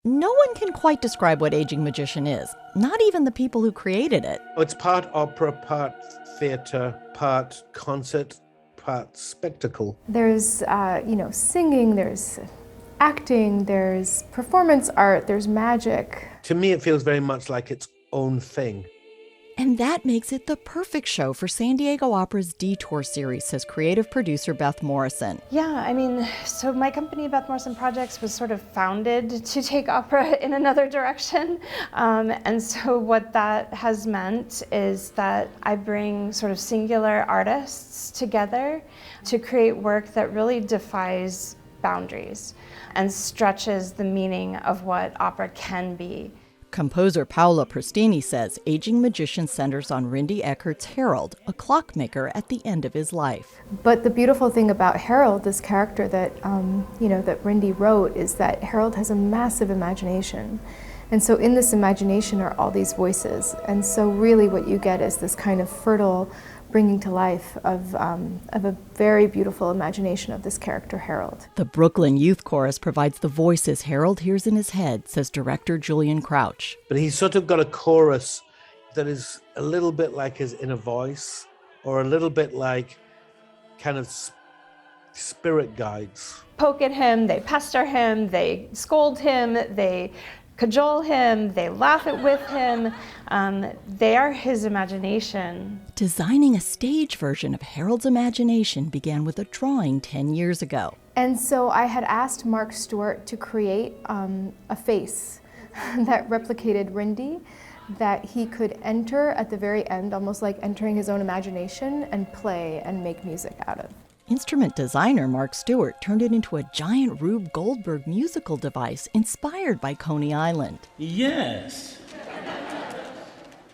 No one can quite describe what Aging Magician is, not even the people who created it. It's part opera, part theater, part concert, part spectacle. There's, singing, there's acting, there's performance art, there's magic. To me, it feels very much like its own thing. And that makes it the perfect show for San Diego Opera's dētour series, says creative producer Beth Morrison. Yeah, so my company, Beth Morrison Projects, was sort of founded to take opera in another direction. And so what that has meant is that I bring sort of singular artists together to create work that really defies boundaries and stretches the meaning of what opera can be. Composer Paola Prestini says Aging Magician centers on Rindy Eckert's Harold, a clockmaker at the end of his life. But the beautiful thing about Harold, this character that that Rindy wrote, is that Harold has a massive imagination. And so in this imagination are all these voices. And so really what you get is this kind of fertile bringing to life of a very beautiful imagination of this character, Harold. The Brooklyn Youth Chorus provides the voices Harold hears in his head, says director Julian Crouch. But he's sort of got a chorus that is a little bit like his inner voice, or a little bit like kind of spirit guides. Poke at him, they pester him, they scold him, they cajole him, they laugh with him. They are his imagination. Designing a stage version of Harold's imagination began with a drawing 10 years ago. And so I had asked Mark Stewart to create a face that replicated Rindy, that he could enter at the very end, almost like entering his own imagination, and play and make music out of. Instrument designer Mark Stewart turned it into a giant Rube Goldberg musical device inspired by Coney Island. Yes,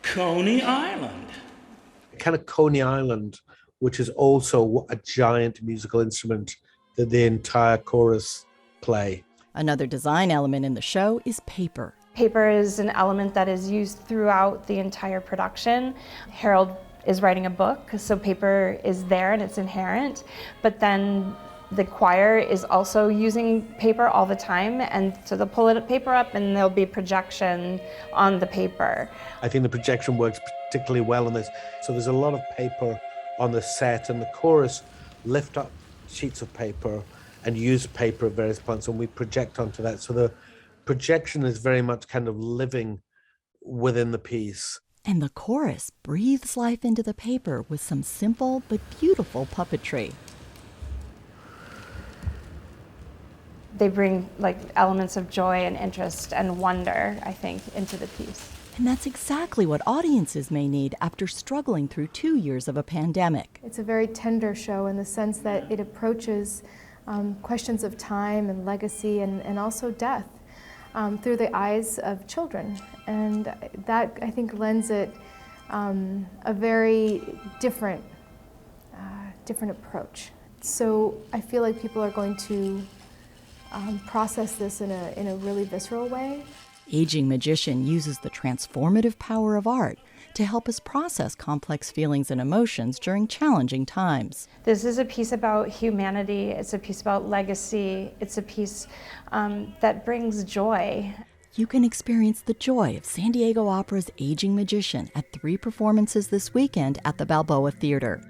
Coney Island. Kind of Coney Island, which is also a giant musical instrument that the entire chorus play. Another design element in the show is paper. Paper is an element that is used throughout the entire production. Harold is writing a book, so paper is there and it's inherent, but then the choir is also using paper all the time, and so they'll pull paper up and there'll be projection on the paper. I think the projection works particularly well on this. So there's a lot of paper on the set, and the chorus lift up sheets of paper and use paper at various points, and we project onto that. So the projection is very much kind of living within the piece. And the chorus breathes life into the paper with some simple but beautiful puppetry. They bring elements of joy and interest and wonder, I think, into the piece. And that's exactly what audiences may need after struggling through 2 years of a pandemic. It's a very tender show in the sense that it approaches questions of time and legacy and also death through the eyes of children. And that, I think, lends it a very different approach. So I feel like people are going to process this in a really visceral way. Aging Magician uses the transformative power of art to help us process complex feelings and emotions during challenging times. This is a piece about humanity, it's a piece about legacy, it's a piece that brings joy. You can experience the joy of San Diego Opera's Aging Magician at 3 performances this weekend at the Balboa Theater.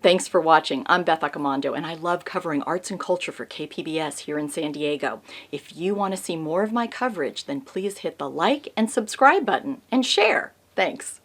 Thanks for watching. I'm Beth Accomando, and I love covering arts and culture for KPBS here in San Diego. If you want to see more of my coverage, then please hit the like and subscribe button and share. Thanks.